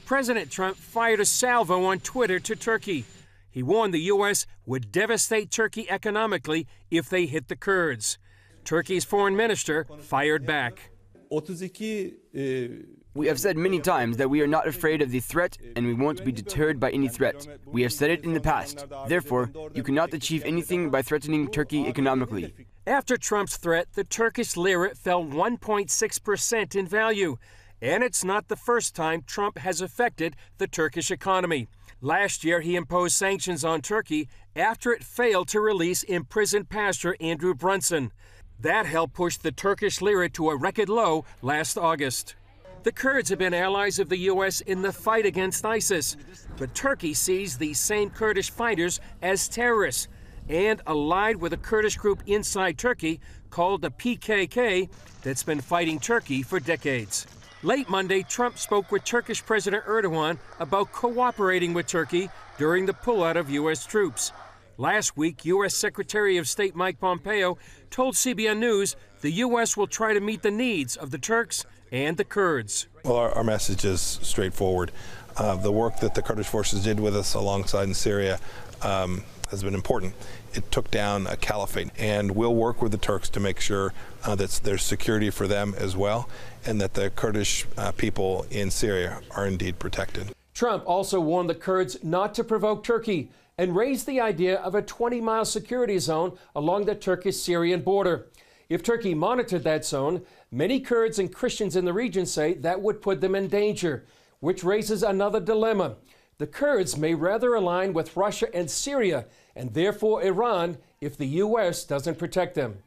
President Trump fired a salvo on Twitter to Turkey. He warned the U.S. would devastate Turkey economically if they hit the Kurds. Turkey's foreign minister fired back. We have said many times that we are not afraid of the threat and we won't be deterred by any threat. We have said it in the past. Therefore, you cannot achieve anything by threatening Turkey economically. After Trump's threat, the Turkish lira fell 1.6% in value. And it's not the first time Trump has affected the Turkish economy. Last year, he imposed sanctions on Turkey after it failed to release imprisoned pastor Andrew Brunson. That helped push the Turkish lira to a record low last August. The Kurds have been allies of the U.S. in the fight against ISIS, but Turkey sees these same Kurdish fighters as terrorists and allied with a Kurdish group inside Turkey called the PKK that's been fighting Turkey for decades. Late Monday, Trump spoke with Turkish President Erdogan about cooperating with Turkey during the pullout of U.S. troops. Last week, U.S. Secretary of State Mike Pompeo told CBN News the U.S. will try to meet the needs of the Turks and the Kurds. Well, our message is straightforward. The work that the Kurdish forces did with us alongside in Syria has been important. It took down a caliphate, and we'll work with the Turks to make sure that there's security for them as well, and that the Kurdish people in Syria are indeed protected. Trump also warned the Kurds not to provoke Turkey and raised the idea of a 20-mile security zone along the Turkish-Syrian border. If Turkey monitored that zone, many Kurds and Christians in the region say that would put them in danger, which raises another dilemma. The Kurds may rather align with Russia and Syria, and therefore Iran, if the U.S. doesn't protect them.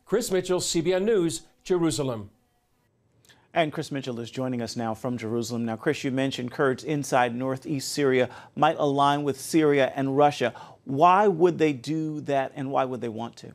Chris Mitchell, CBN News, Jerusalem. And Chris Mitchell is joining us now from Jerusalem. Now, Chris, you mentioned Kurds inside northeast Syria might align with Syria and Russia. Why would they do that, and why would they want to?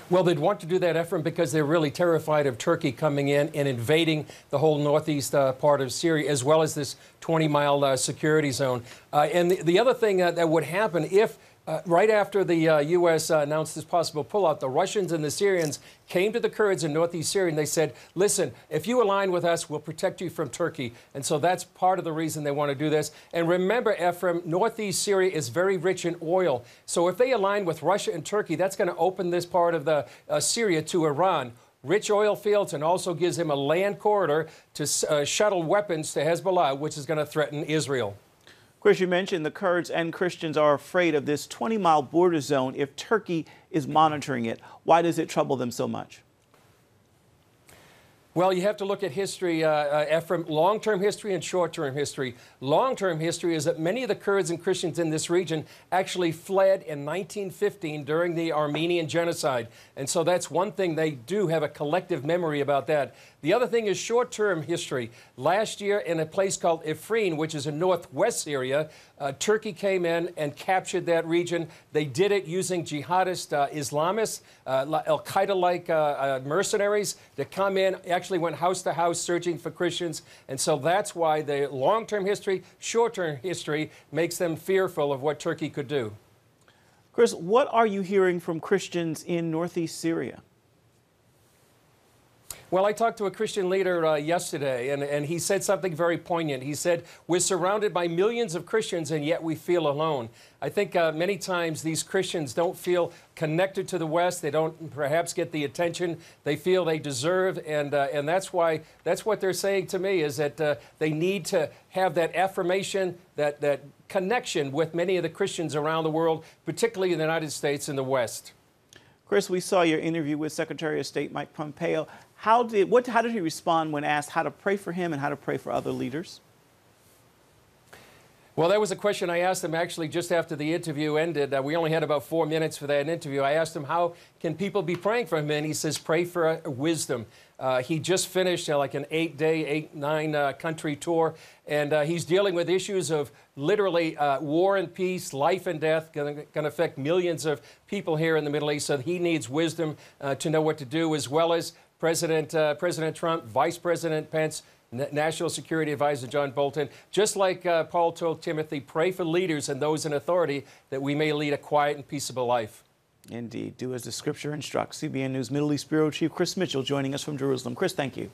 Well, they'd want to do that, Ephraim, because they're really terrified of Turkey coming in and invading the whole northeast part of Syria, as well as this 20-mile security zone. And the other thing that would happen if right after the U.S. announced this possible pullout, the Russians and the Syrians came to the Kurds in northeast Syria and they said, listen, if you align with us, we'll protect you from Turkey. And so that's part of the reason they want to do this. And remember, Ephraim, northeast Syria is very rich in oil. So if they align with Russia and Turkey, that's going to open this part of the Syria to Iran. Rich oil fields, and also gives him a land corridor to shuttle weapons to Hezbollah, which is going to threaten Israel. Chris, you mentioned the Kurds and Christians are afraid of this 20-mile border zone if Turkey is monitoring it. Why does it trouble them so much? Well, you have to look at history, Ephraim, long-term history and short-term history. Long-term history is that many of the Kurds and Christians in this region actually fled in 1915 during the Armenian genocide. And so that's one thing. They do have a collective memory about that. The other thing is short-term history. Last year in a place called Ifrin, which is in northwest Syria, Turkey came in and captured that region. They did it using jihadist Islamists, Al-Qaeda-like mercenaries that come in, actually went house to house searching for Christians. And so that's why the long-term history, short-term history makes them fearful of what Turkey could do. Chris, what are you hearing from Christians in northeast Syria? Well, I talked to a Christian leader yesterday, and he said something very poignant. He said, we're surrounded by millions of Christians, and yet we feel alone. I think many times these Christians don't feel connected to the West. They don't perhaps get the attention they feel they deserve, and that's what they're saying to me, is that they need to have that affirmation, that connection with many of the Christians around the world, particularly in the United States and the West. Chris, we saw your interview with Secretary of State Mike Pompeo. How did he respond when asked how to pray for him and how to pray for other leaders? Well, that was a question I asked him actually just after the interview ended. We only had about 4 minutes for that interview. I asked him, how can people be praying for him? And he says, pray for wisdom. He just finished like an 8-day, 9-country tour, and he's dealing with issues of literally war and peace, life and death, going to affect millions of people here in the Middle East. So he needs wisdom to know what to do, as well as President Trump, Vice President Pence, National Security Advisor John Bolton. Just like Paul told Timothy, pray for leaders and those in authority that we may lead a quiet and peaceable life. Indeed. Do as the Scripture instructs. CBN News Middle East Bureau Chief Chris Mitchell joining us from Jerusalem. Chris, thank you.